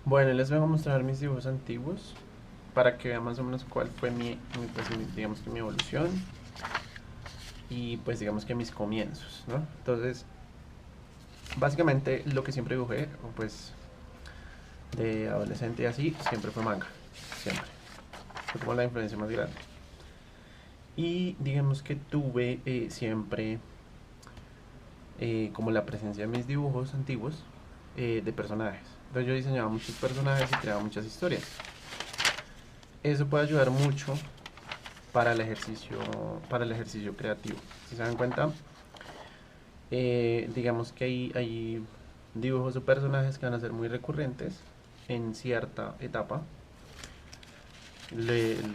Bueno, les voy a mostrar mis dibujos antiguos para que vean más o menos cuál fue digamos que mi evolución y pues digamos que mis comienzos, ¿no? Entonces, básicamente lo que siempre dibujé, pues de adolescente y así, siempre fue manga, siempre. Fue como la influencia más grande. Y digamos que tuve siempre como la presencia de mis dibujos antiguos de personajes. Entonces yo diseñaba muchos personajes y creaba muchas historias. Eso puede ayudar mucho para para el ejercicio creativo. Si se dan cuenta, digamos que hay dibujos o personajes que van a ser muy recurrentes en cierta etapa,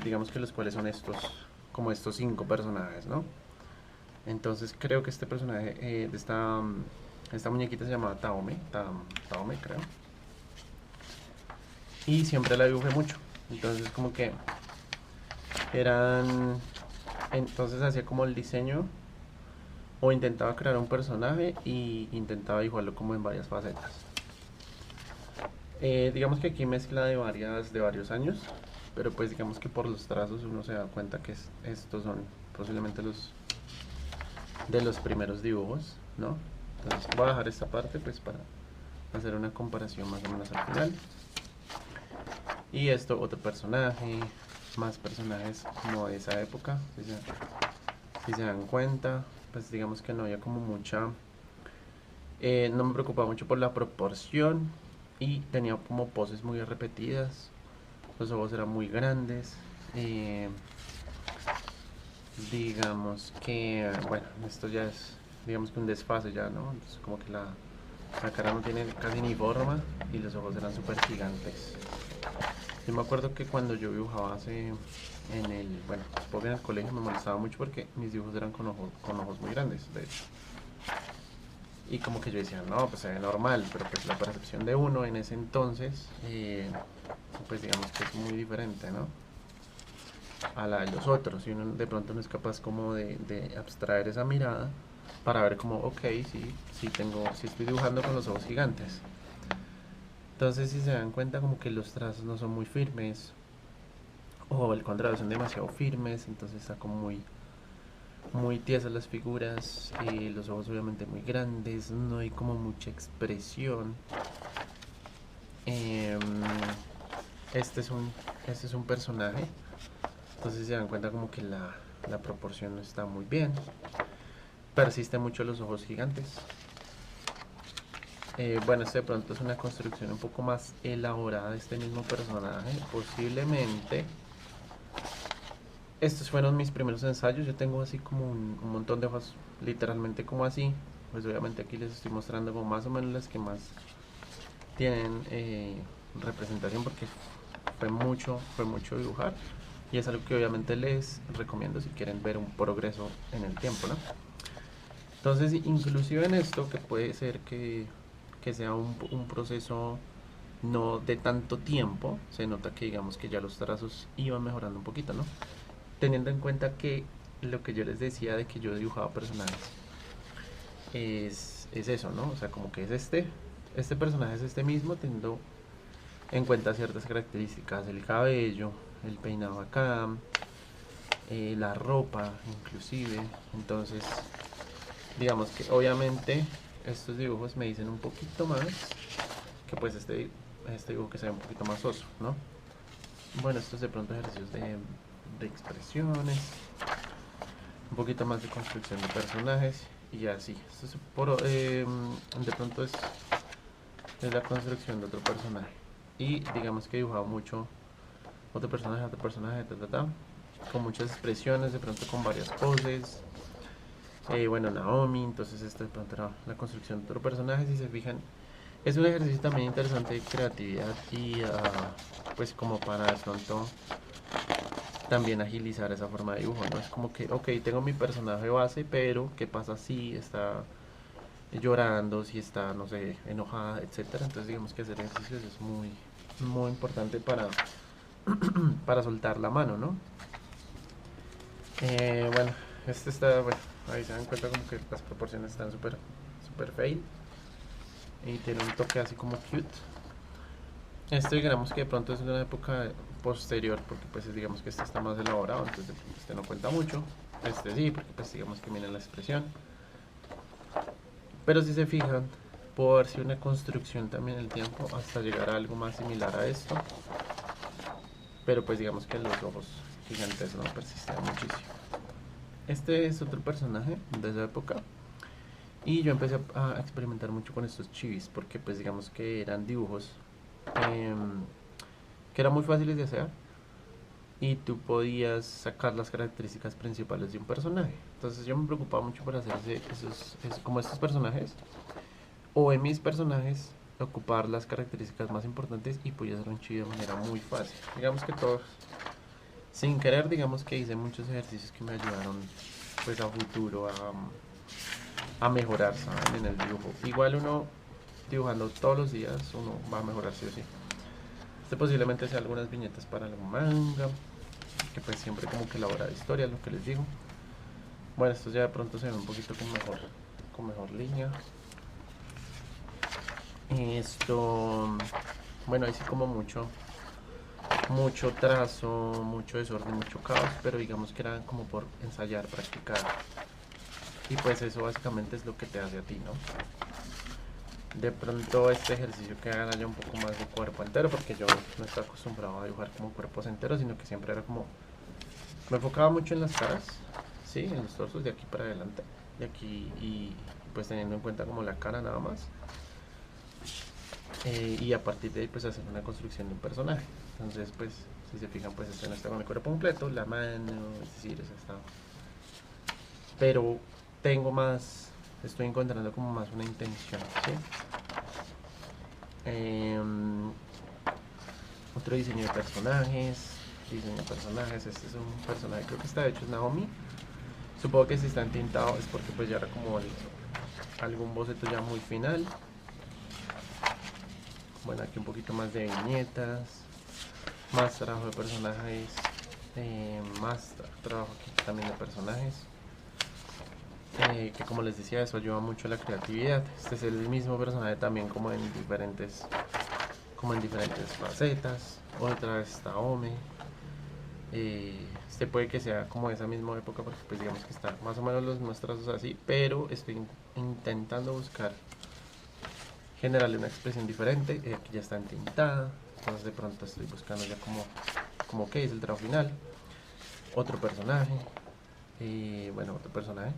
digamos que los cuales son como estos cinco personajes, ¿no? Entonces creo que este personaje de esta muñequita se llamaba Taome creo, y siempre la dibujé mucho. Entonces como que eran, entonces hacía como el diseño o intentaba crear un personaje y intentaba dibujarlo como en varias facetas. Digamos que aquí mezcla de varios años, pero pues digamos que por los trazos uno se da cuenta que estos son posiblemente los de los primeros dibujos, ¿no? Entonces voy a dejar esta parte pues para hacer una comparación más o menos al final. Y esto, otro personaje, más personajes como de esa época, si se dan cuenta, pues digamos que no había como mucha no me preocupaba mucho por la proporción y tenía como poses muy repetidas. Los ojos eran muy grandes. eh, digamos que, bueno, esto ya es, digamos que un desfase ya, ¿no? Entonces, como que la cara no tiene casi ni forma y los ojos eran súper gigantes. Yo me acuerdo que cuando yo dibujaba bueno, supongo que en el colegio me molestaba mucho porque mis dibujos eran con ojos muy grandes, de hecho. Y como que yo decía, no, pues se ve normal, pero pues la percepción de uno en ese entonces, pues digamos que es muy diferente, ¿no? A la de los otros. Y uno de pronto no es capaz como de abstraer esa mirada para ver como, ok, sí estoy dibujando con los ojos gigantes. Entonces si se dan cuenta como que los trazos no son muy firmes, o el contrario, son demasiado firmes, entonces está como muy tiesas las figuras, los ojos obviamente muy grandes, no hay como mucha expresión. Em, este, es un, este es un personaje, entonces se dan cuenta como que la proporción no está muy bien. Persiste mucho los ojos gigantes. Bueno, este de pronto es una construcción un poco más elaborada de este mismo personaje. Posiblemente estos fueron mis primeros ensayos. Yo tengo así como un montón de hojas, literalmente como así. Pues obviamente aquí les estoy mostrando como más o menos las que más tienen representación porque fue mucho dibujar y es algo que obviamente les recomiendo si quieren ver un progreso en el tiempo, ¿no? Entonces, inclusive en esto que puede ser que sea un proceso no de tanto tiempo, se nota que digamos que ya los trazos iban mejorando un poquito, ¿no? Teniendo en cuenta que lo que yo les decía de que yo dibujaba personajes es eso, ¿no? O sea, como que es este personaje es este mismo, teniendo en cuenta ciertas características, el cabello, el peinado acá, la ropa inclusive. Entonces, digamos que obviamente estos dibujos me dicen un poquito más que pues este dibujo que se ve un poquito más oso, ¿no? Bueno, estos de pronto ejercicios de expresiones, un poquito más de construcción de personajes y así. Esto de pronto es la construcción de otro personaje. Y digamos que he dibujado mucho otro personaje, con muchas expresiones, de pronto con varias poses. Bueno, Naomi, entonces esto de pronto era la construcción de otro personaje, si se fijan. Es un ejercicio también interesante de creatividad y pues como para de pronto también agilizar esa forma de dibujo, ¿no? Es como que, ok, tengo mi personaje base, pero ¿qué pasa si está llorando, si está, no sé, enojada, etcétera? Entonces digamos que hacer ejercicios es muy importante para soltar la mano, ¿no? Bueno, bueno, ahí se dan cuenta como que las proporciones están súper fail y tiene un toque así como cute. Este digamos que de pronto es de una época posterior, porque pues digamos que este está más elaborado, entonces este no cuenta mucho. Este sí, porque pues digamos que miren la expresión. Pero si se fijan, puede haber sido una construcción también en el tiempo hasta llegar a algo más similar a esto. Pero pues digamos que los ojos gigantes no persisten muchísimo. Este es otro personaje de esa época. Y yo empecé a experimentar mucho con estos chivis, porque pues digamos que eran dibujos que eran muy fáciles de hacer y tú podías sacar las características principales de un personaje. Entonces yo me preocupaba mucho por hacer como estos personajes, o en mis personajes ocupar las características más importantes y podía hacer un chibi de manera muy fácil. Digamos que todos, sin querer, digamos que hice muchos ejercicios que me ayudaron pues a futuro a mejorar, ¿saben? En el dibujo. Igual uno dibujando todos los días, uno va a mejorar sí o sí. Este posiblemente sea algunas viñetas para el manga, que pues siempre como que elabora historias, lo que les digo. Bueno, estos ya de pronto se ven un poquito con mejor línea. Esto, bueno, ahí sí como mucho trazo, mucho desorden, mucho caos, pero digamos que era como por ensayar, practicar. Y pues eso básicamente es lo que te hace a ti, ¿no? De pronto este ejercicio que hagan haya un poco más de cuerpo entero, porque yo no estaba acostumbrado a dibujar como cuerpos enteros, sino que siempre era como, me enfocaba mucho en las caras, sí, en los torsos de aquí para adelante, y aquí, y pues teniendo en cuenta como la cara nada más, y a partir de ahí pues hacer una construcción de un personaje. Entonces pues si se fijan pues este no está con el cuerpo completo, la mano, es decir, eso está, pero tengo más, estoy encontrando como más una intención, ¿sí? Otro diseño de personajes. Este es un personaje, creo que está hecho es Naomi. Supongo que si está entintado es porque pues ya era como algún boceto ya muy final. Bueno, aquí un poquito más de viñetas, más trabajo de personajes, más trabajo aquí también de personajes. Que como les decía, eso ayuda mucho a la creatividad. Este es el mismo personaje también como en diferentes facetas. Otra vez está Ome. Este puede que sea como de esa misma época porque pues digamos que está más o menos los mismos trazos así, pero estoy intentando buscar generarle una expresión diferente. Aquí ya está entintada, entonces de pronto estoy buscando ya como que es el trabajo final. Otro personaje, bueno, otro personaje,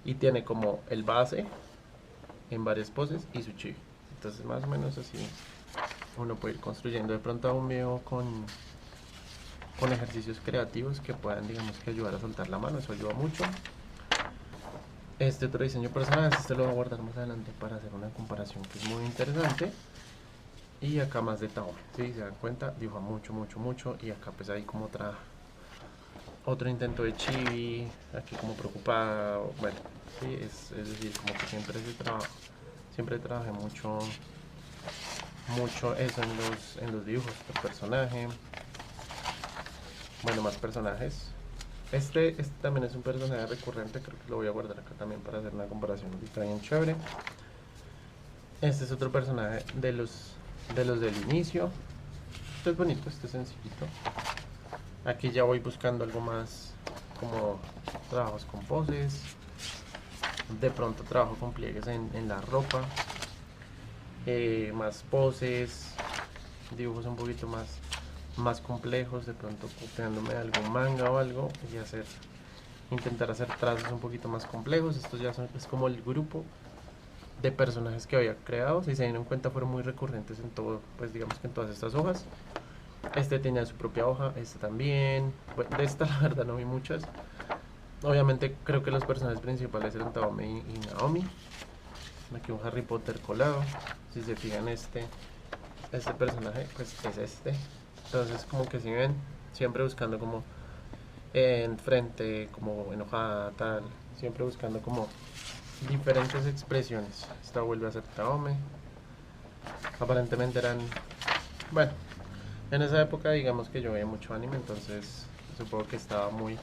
y tiene como el base en varias poses y su chibi. Entonces más o menos así uno puede ir construyendo. De pronto un video con ejercicios creativos que puedan, digamos, que ayudar a soltar la mano, eso ayuda mucho. Este otro diseño personal, este lo voy a guardar más adelante para hacer una comparación que es muy interesante. Y acá más de Tao, si se dan cuenta, dibuja mucho, y acá pues hay como otro intento de chibi, aquí como preocupado, bueno, sí, es decir, como que siempre trabajé mucho eso en los dibujos del personaje. Bueno, más personajes. Este también es un personaje recurrente, creo que lo voy a guardar acá también para hacer una comparación ahorita bien chévere. Este es otro personaje de los del inicio. Este es bonito, este es sencillito. Aquí ya voy buscando algo más como trabajos con poses. De pronto trabajo con pliegues en la ropa. Más poses, dibujos un poquito más complejos, de pronto copiándome de algún manga o algo y intentar hacer trazos un poquito más complejos. Estos ya es como el grupo de personajes que había creado. Si se dieron cuenta, fueron muy recurrentes en todo, pues digamos que en todas estas hojas. Este tenía su propia hoja, este también. Bueno, de esta la verdad no vi muchas. Obviamente creo que los personajes principales eran Taome y Naomi. Aquí un Harry Potter colado. Si se fijan, este personaje pues es este. Entonces como que si ven, siempre buscando como en frente, como enojada, tal, siempre buscando como diferentes expresiones. Esta vuelve a ser Taome. Aparentemente eran, bueno, en esa época digamos que yo veía mucho anime, entonces supongo que estaba muy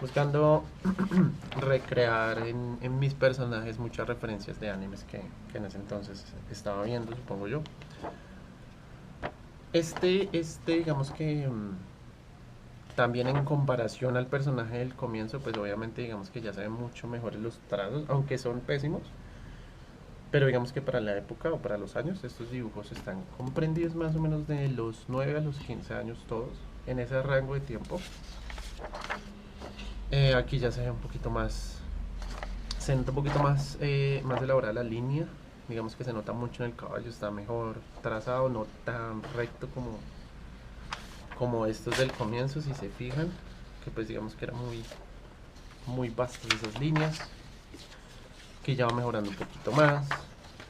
buscando recrear en mis personajes muchas referencias de animes que en ese entonces estaba viendo, supongo yo. Digamos que también en comparación al personaje del comienzo, pues obviamente digamos que ya se ven mucho mejores los trazos, aunque son pésimos. Pero digamos que para la época o para los años, estos dibujos están comprendidos más o menos de los 9 a los 15 años todos, en ese rango de tiempo. Aquí ya se ve un poquito más, se nota un poquito más, más elaborada la línea. Digamos que se nota mucho en el caballo, está mejor trazado, no tan recto como estos del comienzo, si se fijan, que pues digamos que era muy vastas esas líneas, que ya va mejorando un poquito más.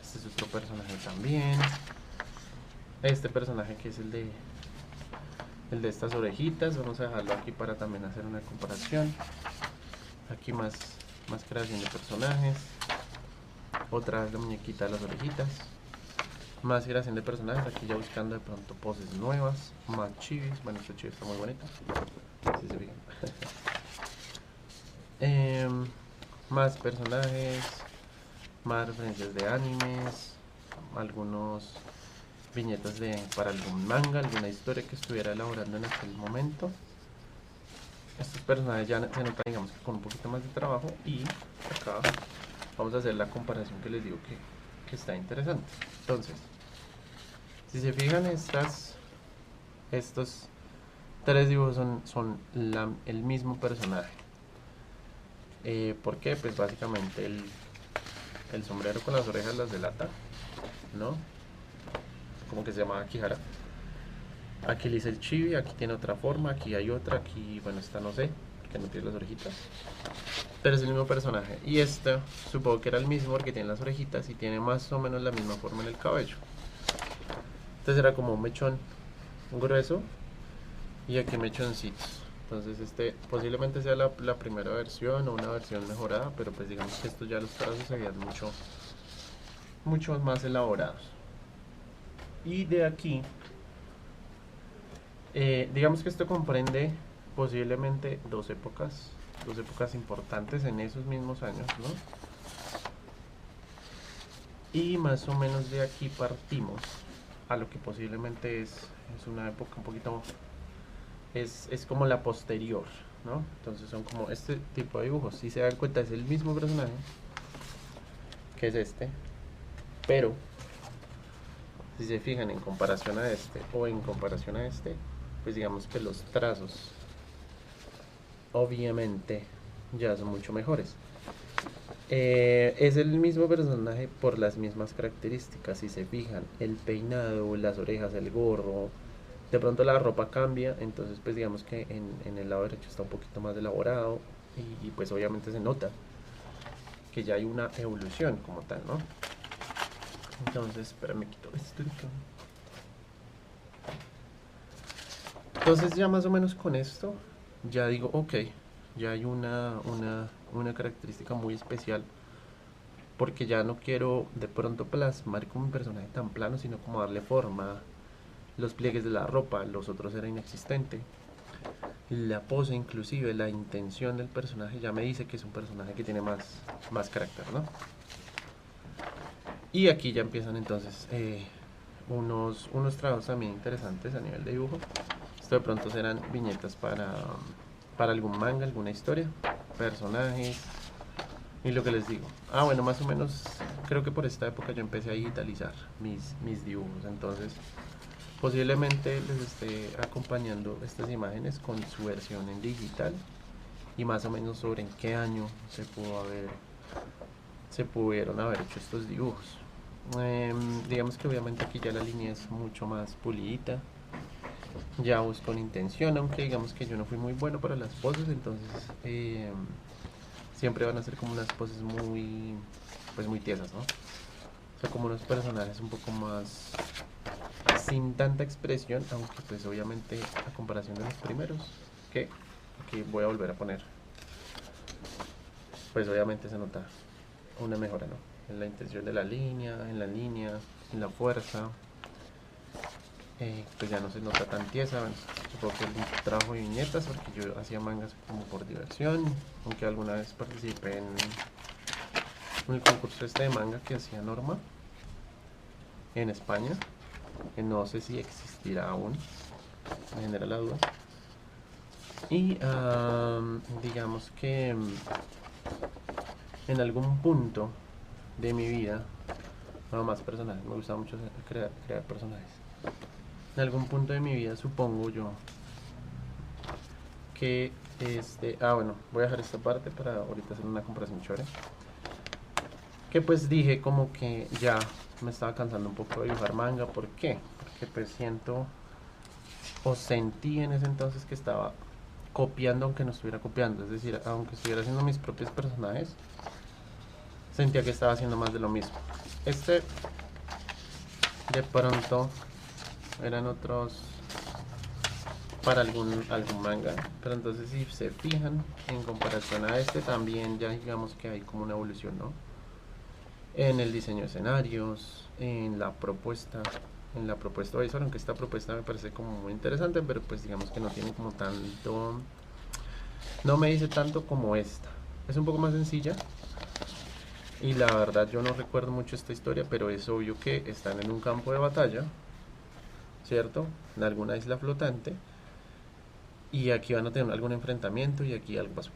Este es otro personaje también. Este personaje que es el de estas orejitas, vamos a dejarlo aquí para también hacer una comparación. Aquí más creación de personajes. Otra vez la muñequita de las orejitas. Más creación de personajes, aquí ya buscando de pronto poses nuevas, más chivis. Bueno, este chivis está muy bonito, si se fijan. Más personajes, más referencias de animes, algunos viñetas para algún manga, alguna historia que estuviera elaborando en aquel momento. Estos personajes ya se notan, digamos, que con un poquito más de trabajo. Y acá vamos a hacer la comparación que les digo que está interesante. Entonces, si se fijan, estos tres dibujos son el mismo personaje. ¿Por qué? Pues básicamente el sombrero con las orejas las delata, ¿no? Como que se llamaba Kihara. Aquí le hice el chibi, aquí tiene otra forma, aquí hay otra, aquí, bueno, esta no sé, porque no tiene las orejitas. Pero es el mismo personaje. Y este, supongo que era el mismo porque tiene las orejitas y tiene más o menos la misma forma en el cabello. Entonces era como un mechón grueso y aquí mechoncitos. Entonces posiblemente sea la primera versión o una versión mejorada, pero pues digamos que estos ya los trazos se veían mucho más elaborados. Y de aquí, digamos que esto comprende posiblemente dos épocas importantes en esos mismos años, ¿no? Y más o menos de aquí partimos a lo que posiblemente es una época un poquito, es como la posterior, ¿no? Entonces son como este tipo de dibujos. Si se dan cuenta, es el mismo personaje, que es este, pero si se fijan en comparación a este o en comparación a este, pues digamos que los trazos obviamente ya son mucho mejores. Es el mismo personaje por las mismas características. Si se fijan, el peinado, las orejas, el gorro, de pronto la ropa cambia. Entonces pues digamos que en el lado derecho está un poquito más elaborado y pues obviamente se nota que ya hay una evolución como tal, ¿no? Entonces, espera, me quito esto. Entonces ya más o menos con esto ya digo, ok, ya hay una característica muy especial, porque ya no quiero de pronto plasmar como un personaje tan plano, sino como darle forma, los pliegues de la ropa, los otros era inexistente, la pose, inclusive la intención del personaje ya me dice que es un personaje que tiene más carácter, ¿no? Y aquí ya empiezan entonces unos trabajos también interesantes a nivel de dibujo. Esto de pronto serán viñetas para algún manga, alguna historia, personajes y lo que les digo. Bueno, más o menos creo que por esta época yo empecé a digitalizar mis dibujos. Entonces posiblemente les esté acompañando estas imágenes con su versión en digital y más o menos sobre en qué año se pudieron haber hecho estos dibujos. Digamos que obviamente aquí ya la línea es mucho más pulidita, ya busco con intención, aunque digamos que yo no fui muy bueno para las poses. Entonces siempre van a ser como unas poses muy tiesas, ¿no? O sea, como unos personajes un poco más sin tanta expresión, aunque pues obviamente a comparación de los primeros, que aquí voy a volver a poner, pues obviamente se nota una mejora, ¿no? En la intención de la línea, en la fuerza, pues ya no se nota tan tiesa. Bueno, supongo que el trabajo de viñetas, porque yo hacía mangas como por diversión, aunque alguna vez participé en el concurso de manga que hacía Norma en España. que no sé si existirá aún, me genera la duda. Y digamos que en algún punto de mi vida, no más personajes, me gusta mucho crear personajes. En algún punto de mi vida supongo yo que bueno, voy a dejar esta parte para ahorita hacer una comparación chévere. Que pues dije como que ya me estaba cansando un poco de dibujar manga. ¿Por qué? Porque pues siento o sentí en ese entonces que estaba copiando aunque no estuviera copiando. Es decir, aunque estuviera haciendo mis propios personajes, sentía que estaba haciendo más de lo mismo. De pronto eran otros para algún manga, pero entonces si se fijan en comparación a también ya digamos que hay como una evolución, ¿no? En el diseño de escenarios, en la propuesta visual, aunque esta propuesta me parece como muy interesante, pero pues digamos que no tiene como tanto, no me dice tanto como esta. Es un poco más sencilla y la verdad yo no recuerdo mucho esta historia, pero es obvio que están en un campo de batalla, ¿cierto? En alguna isla flotante, y aquí van a tener algún enfrentamiento y aquí algo pasó.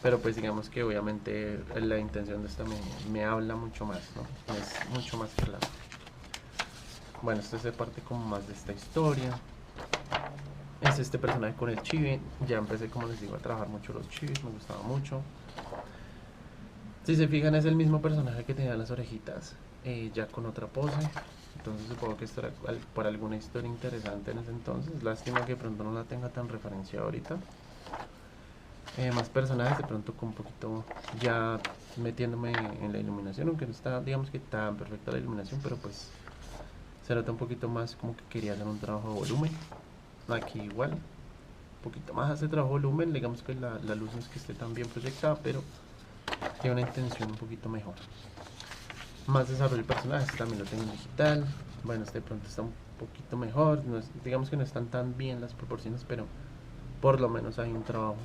Pero pues digamos que obviamente la intención de esto me habla mucho más, ¿no? Es mucho más claro. Bueno, esto es de parte como más de esta historia. Es este personaje con el chibi. Ya empecé, como les digo, a trabajar mucho los chibis, me gustaba mucho. Si se fijan, es el mismo personaje que tenía las orejitas, ya con otra pose. Entonces supongo que esto era por alguna historia interesante en ese entonces. Lástima que de pronto no la tenga tan referenciada ahorita. Más personajes, de pronto con un poquito ya metiéndome en la iluminación, aunque no está, digamos que tan perfecta la iluminación, pero pues se nota un poquito más como que quería hacer un trabajo de volumen. Aquí igual, un poquito más hace trabajo de volumen, digamos que la luz no es que esté tan bien proyectada, pero tiene una intención un poquito mejor. Más desarrollo de personajes, también lo tengo en digital. Bueno, de pronto está un poquito mejor, no es, digamos que no están tan bien las proporciones, pero por lo menos hay un trabajo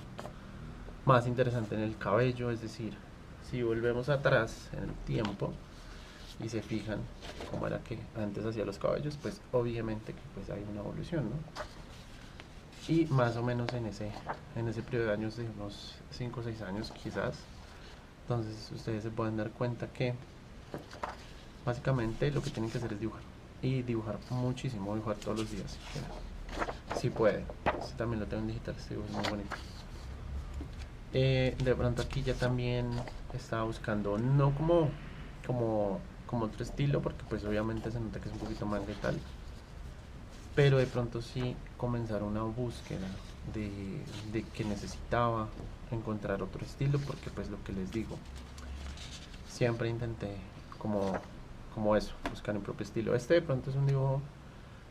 más interesante en el cabello. Es decir, si volvemos atrás en el tiempo y se fijan cómo era que antes hacía los cabellos, pues obviamente que pues hay una evolución, ¿no? Y más o menos en ese periodo de años, de unos 5 o 6 años quizás. Entonces ustedes se pueden dar cuenta que básicamente lo que tienen que hacer es dibujar, y dibujar muchísimo, dibujar todos los días si puede. Este también lo tengo en digital, este dibujo es muy bonito. De pronto aquí ya también estaba buscando, no como otro estilo, porque pues obviamente se nota que es un poquito manga y tal, pero de pronto sí comenzar una búsqueda de que necesitaba encontrar otro estilo, porque pues lo que les digo, siempre intenté como eso, buscar mi propio estilo. De pronto es un dibujo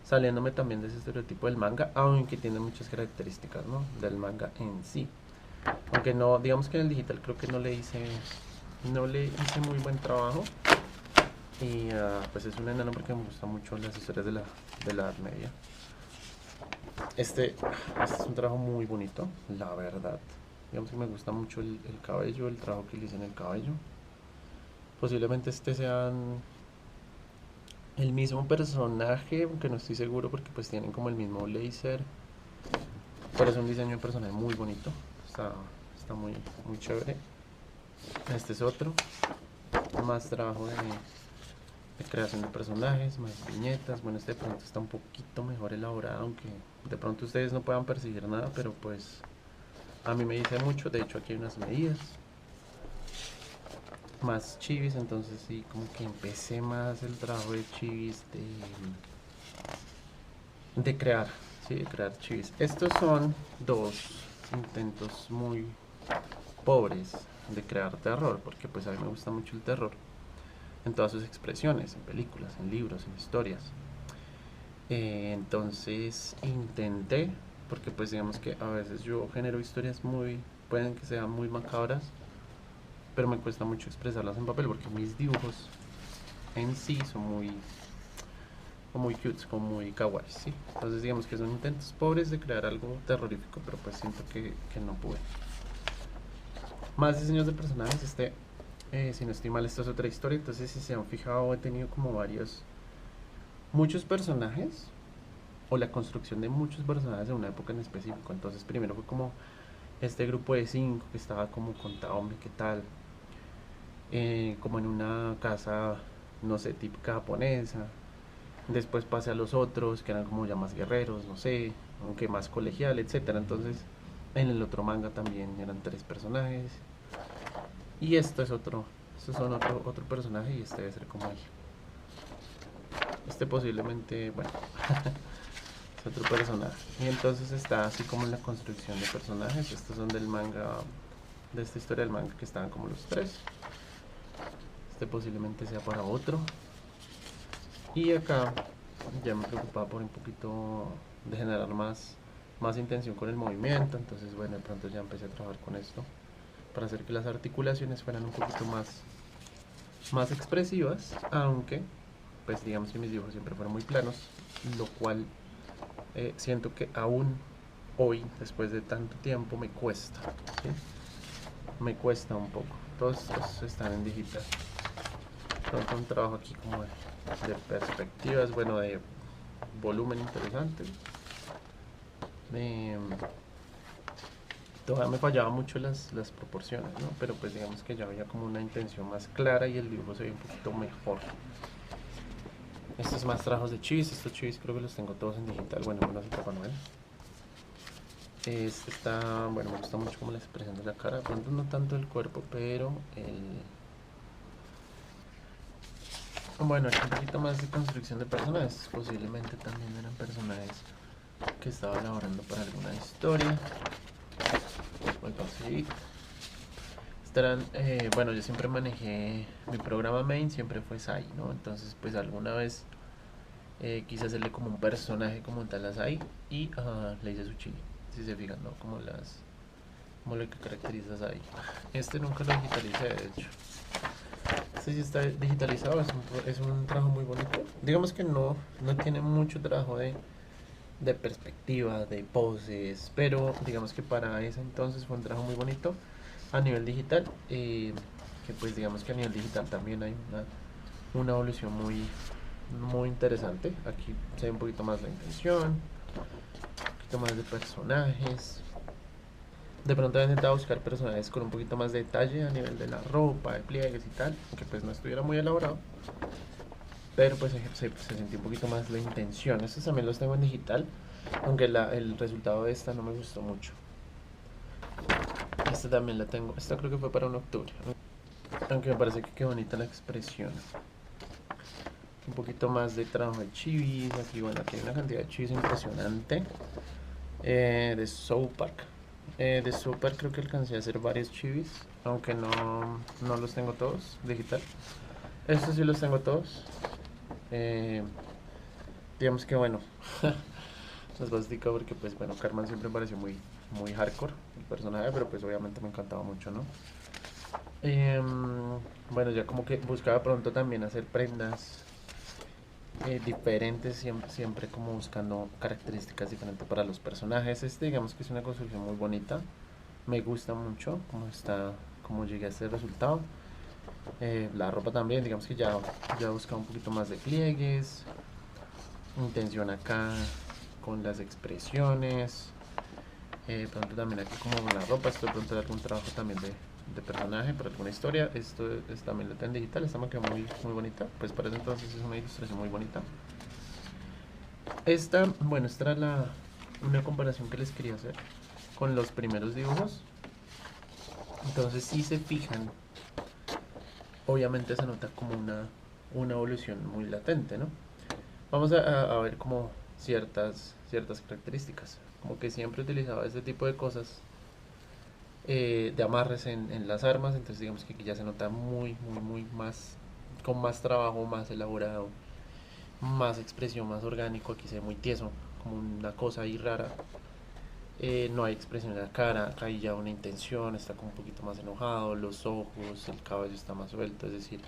saliéndome también de ese estereotipo del manga, aunque tiene muchas características, ¿no?, del manga en sí. Aunque no, digamos que en el digital creo que no le hice muy buen trabajo. Y pues es un enano porque me gustan mucho las historias de la Edad Media. Este es un trabajo muy bonito, la verdad. Digamos que me gusta mucho el cabello, el trabajo que le hice en el cabello. Posiblemente sea el mismo personaje, aunque no estoy seguro porque pues tienen como el mismo laser. Pero es un diseño de personaje muy bonito. Está muy, muy chévere. Este es otro. Más trabajo de creación de personajes, más viñetas. Bueno, de pronto está un poquito mejor elaborado, aunque de pronto ustedes no puedan percibir nada, pero pues a mí me dice mucho. De hecho aquí hay unas medidas. Más chivis, entonces sí, como que empecé más el trabajo de chivis, de crear, sí, de crear chivis. Estos son dos intentos muy pobres de crear terror, porque pues a mí me gusta mucho el terror en todas sus expresiones, en películas, en libros, en historias. Entonces intenté, porque pues digamos que a veces yo genero historias pueden que sean muy macabras, pero me cuesta mucho expresarlas en papel, porque mis dibujos en sí son muy cute, como muy kawaii, ¿sí? Entonces digamos que son intentos pobres de crear algo terrorífico, pero pues siento que no pude. Más diseños de personajes. Si no estoy mal, esto es otra historia. Entonces si se han fijado, he tenido como varios muchos personajes o la construcción de muchos personajes en una época en específico. Entonces primero fue como este grupo de 5 que estaba como contado, hombre, ¿qué tal? Como en una casa, no sé, típica japonesa. Después pasé a los otros que eran como ya más guerreros, no sé, aunque más colegial, etcétera. Entonces en el otro manga también eran 3 personajes. Y esto es otro, estos son otro personaje y este debe ser como él. Este posiblemente, bueno, es otro personaje. Y entonces está así como en la construcción de personajes. Estos son del manga, de esta historia del manga que estaban como los 3. Este posiblemente sea para otro. Y acá ya me preocupaba por un poquito de generar más intención con el movimiento. Entonces, bueno, de pronto ya empecé a trabajar con esto para hacer que las articulaciones fueran un poquito más expresivas, aunque pues digamos que mis dibujos siempre fueron muy planos, lo cual siento que aún hoy, después de tanto tiempo, me cuesta, ¿sí? Me cuesta un poco. Todos estos están en digital. Tengo un trabajo aquí como de perspectivas, bueno, de volumen interesante. Todavía me fallaba mucho las proporciones, ¿no? Pero pues digamos que ya había como una intención más clara y el dibujo se ve un poquito mejor. Estos más trabajos de chivis, estos chivis creo que los tengo todos en digital, bueno, menos el Papá Noel. Este está, bueno, me gusta mucho como la expresión de la cara, de pronto no tanto el cuerpo, pero bueno, aquí un poquito más de construcción de personajes, posiblemente también eran personajes que estaba elaborando para alguna historia. Vuelvo así. Estarán, bueno, yo siempre manejé, mi programa main siempre fue Sai, ¿no? Entonces, pues alguna vez quise hacerle como un personaje como tal a Sai y le hice su chile, si se fijan, ¿no? Como lo que caracteriza a Sai. Este nunca lo digitalicé, de hecho. Este sí está digitalizado, es un trabajo muy bonito. Digamos que no tiene mucho trabajo de perspectiva, de poses, pero digamos que para ese entonces fue un trabajo muy bonito a nivel digital, que pues digamos que a nivel digital también hay una evolución muy interesante. Aquí se ve un poquito más la intención, un poquito más de personajes. De pronto he intentado buscar personajes con un poquito más de detalle a nivel de la ropa, de pliegues y tal, aunque pues no estuviera muy elaborado, pero pues se sintió un poquito más la intención. Estos también los tengo en digital, aunque el resultado de esta no me gustó mucho. Esta también la tengo, esta creo que fue para un octubre, aunque me parece que qué bonita la expresión. Un poquito más de trabajo de chivis. Aquí, bueno, aquí hay una cantidad de chivis impresionante. De South Park. De South Park creo que alcancé a hacer varios chivis, aunque no los tengo todos digital. Estos sí los tengo todos. Digamos que bueno, es básica porque pues bueno, Carmen siempre me pareció muy hardcore el personaje, pero pues obviamente me encantaba mucho, ¿no? Bueno, ya como que buscaba pronto también hacer prendas diferentes, siempre como buscando características diferentes para los personajes. Este digamos que es una construcción muy bonita, me gusta mucho cómo está, cómo llegué a este resultado. La ropa también, digamos que ya buscaba un poquito más de pliegues, intención acá con las expresiones. Pronto también aquí como la ropa, esto de pronto algún trabajo también de personaje para alguna historia. Esto también lo tengo en digital, esta me quedó muy bonita, pues para ese entonces es una ilustración muy bonita. Esta, bueno, esta era una comparación que les quería hacer con los primeros dibujos. Entonces si se fijan, obviamente se nota como una evolución muy latente, ¿no? Vamos a ver como ciertas características. Como que siempre utilizaba este tipo de cosas, de amarres en las armas. Entonces digamos que aquí ya se nota muy más, con más trabajo, más elaborado, más expresión, más orgánico. Aquí se ve muy tieso, como una cosa ahí rara. No hay expresión en la cara, acá hay ya una intención, está como un poquito más enojado, los ojos, el cabello está más suelto, es decir,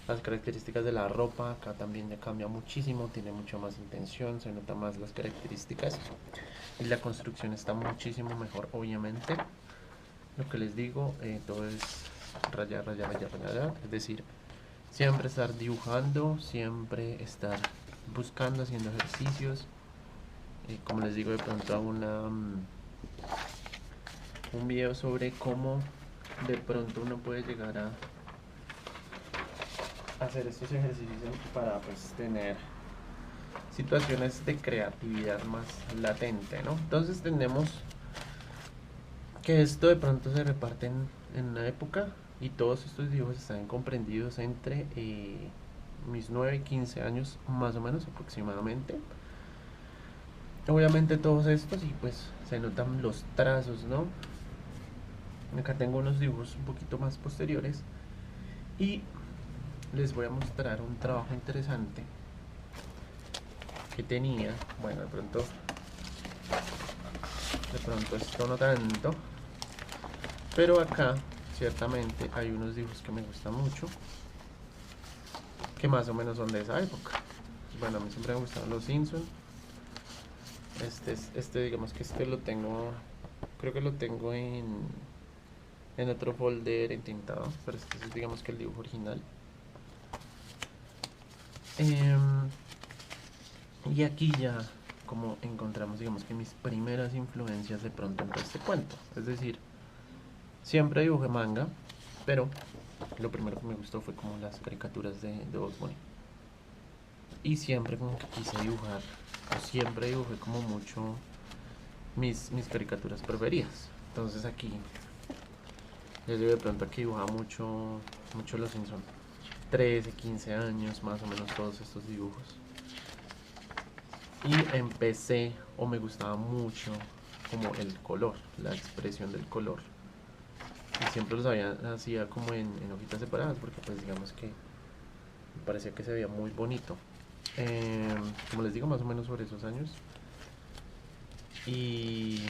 las características de la ropa acá también ya cambia muchísimo, tiene mucho más intención, se nota más las características y la construcción está muchísimo mejor, obviamente. Lo que les digo, todo es rayar, es decir, siempre estar dibujando, siempre estar buscando, haciendo ejercicios. Como les digo, de pronto hago un video sobre cómo de pronto uno puede llegar a hacer estos ejercicios para pues tener situaciones de creatividad más latente, ¿no? Entonces tenemos que esto de pronto se reparte en una época y todos estos dibujos están comprendidos entre mis 9 y 15 años más o menos aproximadamente. Obviamente todos estos y pues se notan los trazos, ¿no? Acá tengo unos dibujos un poquito más posteriores y les voy a mostrar un trabajo interesante que tenía. Bueno, de pronto esto no tanto, pero acá ciertamente hay unos dibujos que me gustan mucho, que más o menos son de esa época. Bueno, a mí siempre me gustaron los Simpsons. Digamos que este lo tengo, creo que lo tengo en otro folder entintado, pero este es digamos que el dibujo original. Y aquí ya como encontramos digamos que mis primeras influencias de pronto en todo este cuento. Es decir, siempre dibujé manga, pero lo primero que me gustó fue como las caricaturas de Bugs Bunny. Y siempre como que quise dibujar, o siempre dibujé como mucho mis caricaturas preferidas. Entonces aquí les digo de pronto que dibujaba mucho los Simpsons. 13, 15 años, más o menos todos estos dibujos. Y empecé, o me gustaba mucho, como el color, la expresión del color. Y siempre los hacía como en hojitas separadas, porque pues digamos que me parecía que se veía muy bonito. Como les digo, más o menos sobre esos años. Y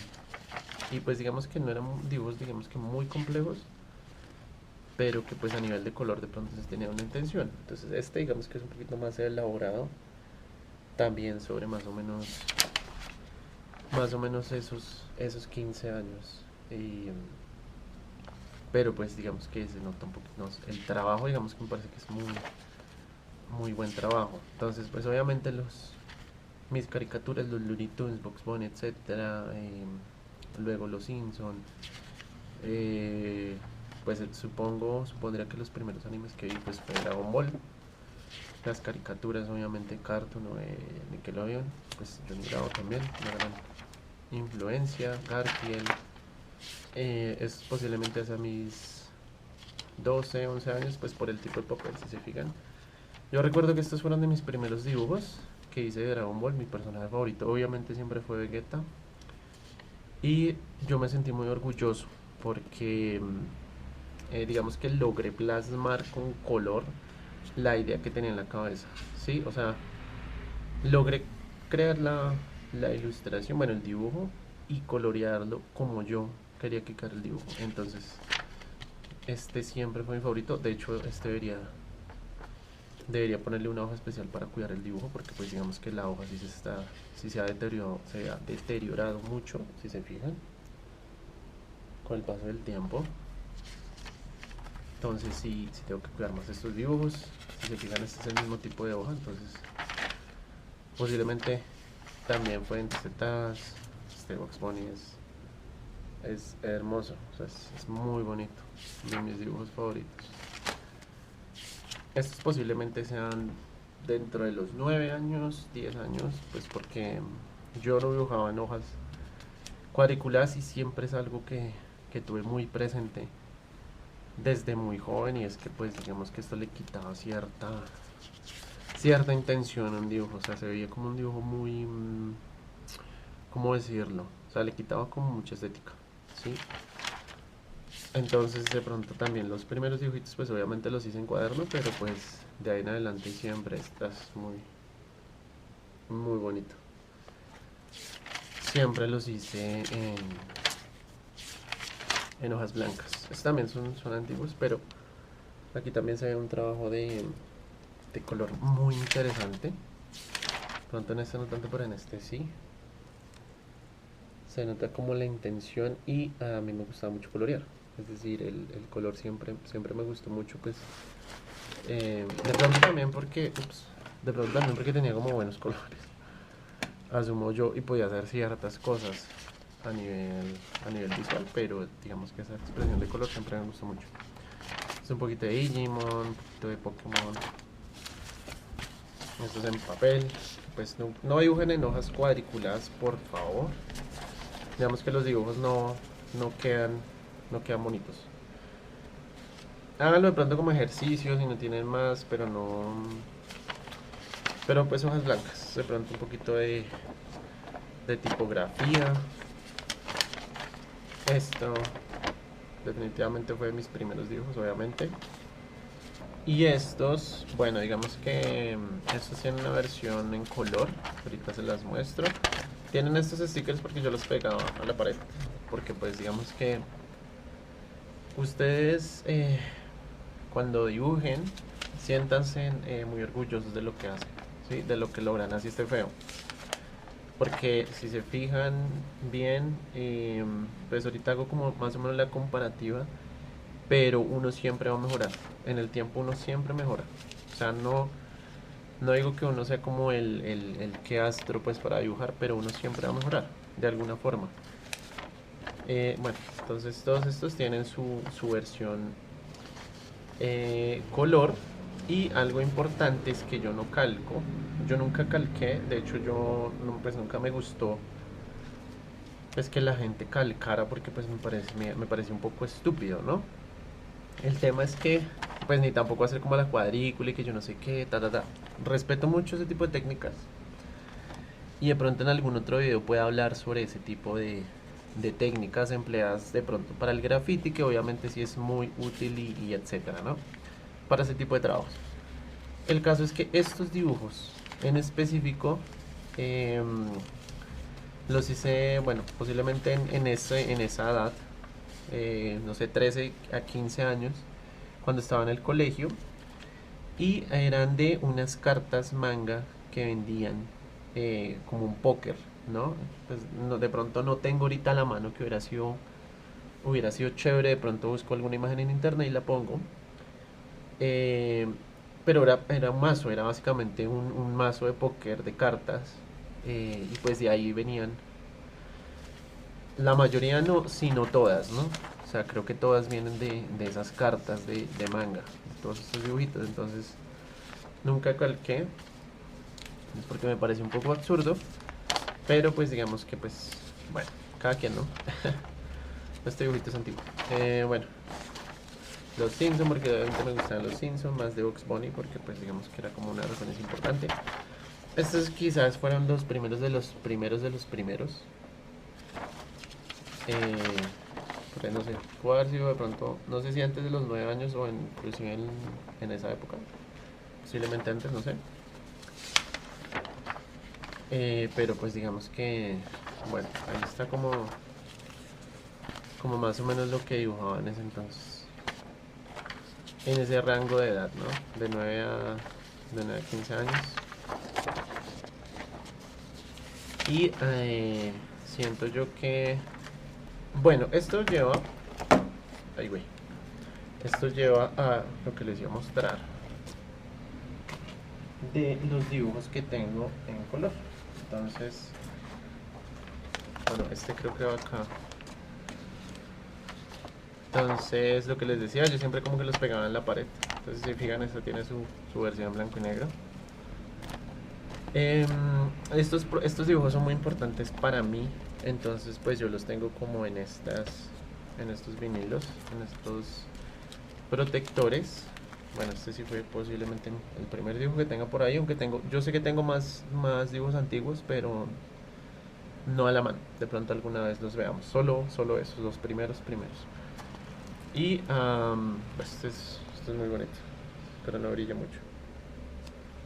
pues digamos que no eran dibujos digamos que muy complejos, pero que pues a nivel de color de pronto se tenía una intención. Entonces este digamos que es un poquito más elaborado, también sobre más o menos esos 15 años. Pero pues digamos que se nota un poquito, no, el trabajo digamos que me parece que es muy buen trabajo. Entonces pues obviamente mis caricaturas, los Looney Tunes, Bugs Bunny, etcétera, luego los Simpson, pues supondría que los primeros animes que vi pues fue Dragon Ball, las caricaturas obviamente Cartoon o Nickelodeon, pues Johnny Bravo también, una gran influencia, Garfield, es posiblemente hacia mis 12, 11 años, pues por el tipo de papel, si se fijan. Yo recuerdo que estos fueron de mis primeros dibujos que hice de Dragon Ball. Mi personaje favorito obviamente siempre fue Vegeta. Y yo me sentí muy orgulloso porque digamos que logré plasmar con color la idea que tenía en la cabeza. ¿Sí? O sea, logré crear la ilustración, bueno, el dibujo, y colorearlo como yo quería que quedara el dibujo. Entonces, este siempre fue mi favorito. De hecho, debería ponerle una hoja especial para cuidar el dibujo, porque pues digamos que la hoja sí se ha deteriorado mucho, si se fijan, con el paso del tiempo. Entonces sí tengo que cuidar más estos dibujos. Si se fijan, este es el mismo tipo de hoja, entonces posiblemente también pueden decetas. Este Bugs Bunny es hermoso, o sea, es muy bonito, de mis dibujos favoritos. Estos posiblemente sean dentro de los 9 años, 10 años, pues porque yo lo dibujaba en hojas cuadriculadas y siempre es algo que tuve muy presente desde muy joven, y es que pues digamos que esto le quitaba cierta intención a un dibujo. O sea, se veía como un dibujo muy, ¿cómo decirlo? O sea, le quitaba como mucha estética, ¿sí? Entonces de pronto también los primeros dibujitos pues obviamente los hice en cuaderno, pero pues de ahí en adelante siempre estás muy bonito. Siempre los hice en hojas blancas. Estos también son antiguos, pero aquí también se ve un trabajo de color muy interesante. Pronto en este no tanto, pero en este sí. Se nota como la intención, y a mí me gustaba mucho colorear. Es decir, el color siempre me gustó mucho, pues de pronto también porque De pronto también porque tenía como buenos colores, asumo yo, y podía hacer ciertas cosas a nivel visual, pero digamos que esa expresión de color siempre me gustó mucho. Es un poquito de Digimon, un poquito de Pokémon. Esto es en papel. Pues no dibujen en hojas cuadriculadas, por favor. Digamos que los dibujos no quedan, no quedan bonitos. Háganlo de pronto como ejercicio si no tienen más, pero no. Pero pues hojas blancas. De pronto un poquito de tipografía. Esto definitivamente fue de mis primeros dibujos, obviamente. Y estos, bueno, digamos que estos tienen una versión en color. Ahorita se las muestro. Tienen estos stickers porque yo los pegaba a la pared. Porque pues digamos que ustedes cuando dibujen, siéntanse muy orgullosos de lo que hacen, ¿sí? De lo que logran, así esté feo. Porque si se fijan bien, pues ahorita hago como más o menos la comparativa, pero uno siempre va a mejorar. En el tiempo uno siempre mejora. O sea, no digo que uno sea como el que astro pues para dibujar, pero uno siempre va a mejorar de alguna forma. Bueno, entonces todos estos tienen su versión color. Y algo importante es que yo no calco. Yo nunca calqué. De hecho yo pues nunca me gustó pues que la gente calcara porque pues me parece un poco estúpido, ¿no? El tema es que pues ni tampoco hacer como la cuadrícula y que yo no sé qué, Respeto mucho ese tipo de técnicas. Y de pronto en algún otro video pueda hablar sobre ese tipo de técnicas empleadas de pronto para el graffiti, que obviamente sí es muy útil y etcétera, ¿no? Para ese tipo de trabajos. El caso es que estos dibujos en específico los hice, bueno, posiblemente en esa edad, no sé, 13 a 15 años, cuando estaba en el colegio, y eran de unas cartas manga que vendían como un póker, ¿no? Pues de pronto no tengo ahorita a la mano que hubiera sido chévere, de pronto busco alguna imagen en internet y la pongo. Eh, pero era un mazo, era básicamente un mazo de póker de cartas. Y pues de ahí venían. La mayoría no, sino todas, ¿no? O sea, creo que todas vienen de esas cartas de manga, de todos estos dibujitos. Entonces, nunca calqué. Es porque me parece un poco absurdo. Pero pues digamos que pues, bueno, cada quien, ¿no? Este dibujito es antiguo. Bueno, los Simpsons, porque obviamente me gustan los Simpsons, más de Bugs Bunny, porque pues digamos que era como una referencia importante. Estos quizás fueron los primeros de los primeros de los primeros. Por ahí no sé, puede haber sido de pronto, no sé si antes de los 9 años o inclusive en esa época, posiblemente antes, no sé. Pero pues digamos que, bueno, ahí está como más o menos lo que dibujaba en ese entonces. En ese rango de edad, ¿no? De 9 a 15 años. Y siento yo que, bueno, esto lleva, ay güey, esto lleva a lo que les iba a mostrar de los dibujos que tengo en color. Entonces, bueno, este creo que va acá. Entonces, lo que les decía, yo siempre como que los pegaba en la pared. Entonces, si fijan, esta tiene su versión blanco y negro. Estos dibujos son muy importantes para mí. Entonces, pues yo los tengo como en estos vinilos, en estos protectores. Bueno, este sí fue posiblemente el primer dibujo que tenga por ahí, aunque yo sé que tengo más dibujos antiguos, pero no a la mano. De pronto alguna vez los veamos. Solo esos, los primeros. Y pues este es muy bonito, pero no brilla mucho.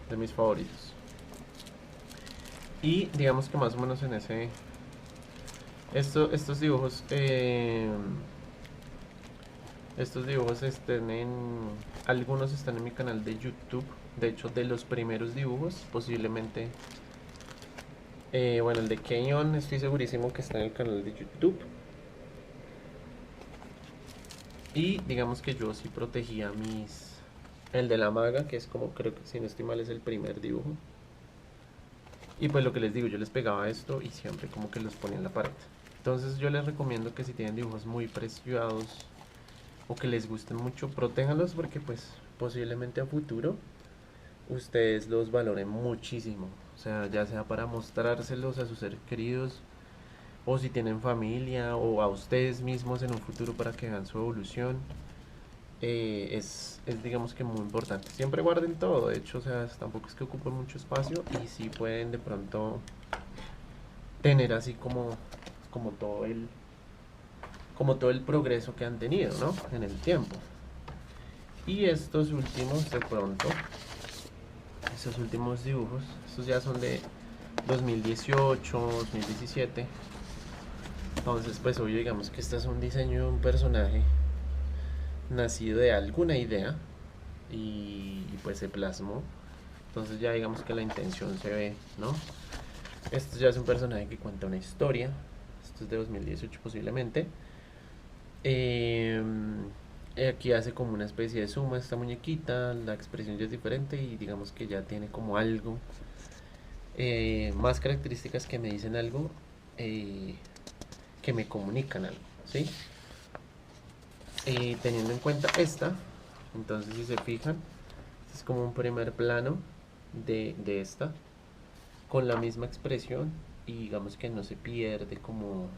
De mis favoritos. Y digamos que más o menos en estos dibujos algunos están en mi canal de YouTube. De hecho, de los primeros dibujos, posiblemente bueno, el de Kenyon estoy segurísimo que está en el canal de YouTube. Y digamos que yo sí protegía el de la maga, que es como, creo que si no estoy mal es el primer dibujo. Y pues lo que les digo, yo les pegaba esto y siempre como que los ponía en la pared. Entonces yo les recomiendo que si tienen dibujos muy preciados o que les gusten mucho, protéjanlos porque pues posiblemente a futuro ustedes los valoren muchísimo. O sea, ya sea para mostrárselos a sus seres queridos o si tienen familia o a ustedes mismos en un futuro para que vean su evolución. Es digamos que muy importante. Siempre guarden todo, de hecho, o sea, tampoco es que ocupen mucho espacio y si pueden de pronto tener así como todo como todo el progreso que han tenido, ¿no? En el tiempo. Y estos últimos, de pronto, estos últimos dibujos, estos ya son de 2018, 2017. Entonces, pues obvio, digamos que este es un diseño de un personaje nacido de alguna idea y pues se plasmó. Entonces ya digamos que la intención se ve, ¿no? Esto ya es un personaje que cuenta una historia. Esto es de 2018 posiblemente. Eh, Aquí hace como una especie de suma esta muñequita. La expresión ya es diferente y digamos que ya tiene como algo. Más características que me dicen algo. Que me comunican algo, ¿sí? Teniendo en cuenta esta, entonces si se fijan, es como un primer plano de esta, con la misma expresión y digamos que no se pierde como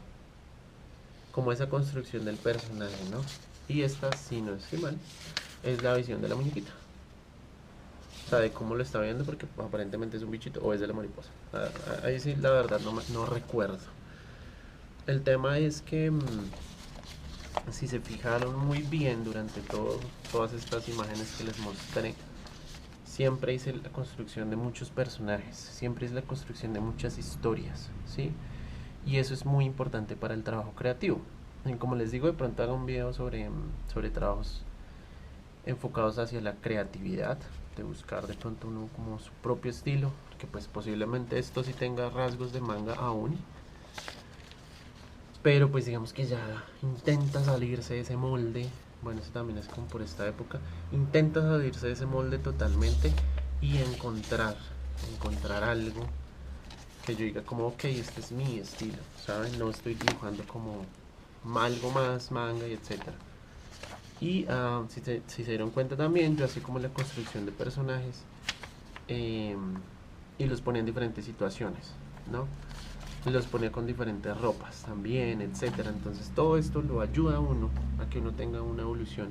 esa construcción del personaje, ¿no? Y esta, si no estoy mal, es la visión de la muñequita. O sea, de cómo lo está viendo, porque aparentemente es un bichito o es de la mariposa. Ahí sí, la verdad, no recuerdo. El tema es que si se fijaron muy bien durante todas estas imágenes que les mostré, siempre hice la construcción de muchos personajes, siempre es la construcción de muchas historias, ¿sí? Y eso es muy importante para el trabajo creativo. Y como les digo, de pronto hago un video sobre trabajos enfocados hacia la creatividad, de buscar de pronto uno como su propio estilo, que pues posiblemente esto sí tenga rasgos de manga aún, pero pues digamos que ya intenta salirse de ese molde. Bueno, eso también es como por esta época. Intenta salirse de ese molde totalmente y encontrar algo que yo diga como, ok, este es mi estilo, ¿saben? No estoy dibujando como algo más, manga y etcétera. Y si se dieron cuenta también, yo así como la construcción de personajes eh, y los ponía en diferentes situaciones, ¿no? Los ponía con diferentes ropas también, etcétera. Entonces todo esto lo ayuda a uno a que uno tenga una evolución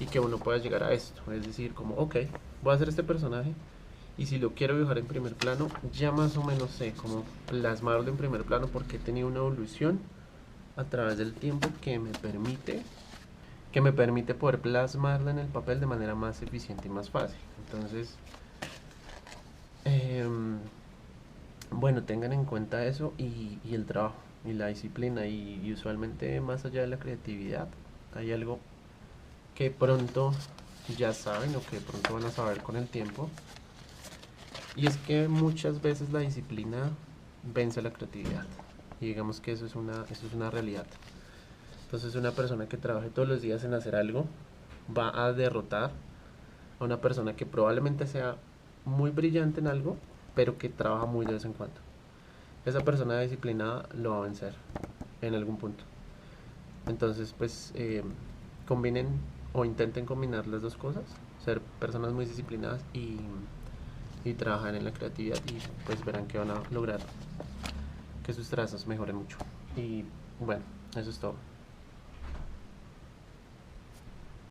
y que uno pueda llegar a esto. Es decir, como, ok, voy a hacer este personaje y si lo quiero dibujar en primer plano, ya más o menos sé cómo plasmarlo en primer plano porque he tenido una evolución a través del tiempo que me permite poder plasmarla en el papel de manera más eficiente y más fácil. Entonces, bueno, tengan en cuenta eso y el trabajo y la disciplina y usualmente más allá de la creatividad hay algo que pronto ya saben o que pronto van a saber con el tiempo y es que muchas veces la disciplina vence la creatividad y digamos que eso es una realidad. Entonces una persona que trabaje todos los días en hacer algo va a derrotar a una persona que probablemente sea muy brillante en algo pero que trabaja muy de vez en cuando. Esa persona disciplinada lo va a vencer en algún punto. Entonces, pues, combinen o intenten combinar las dos cosas, ser personas muy disciplinadas y trabajar en la creatividad y pues verán que van a lograr que sus trazos mejoren mucho. Y bueno, eso es todo.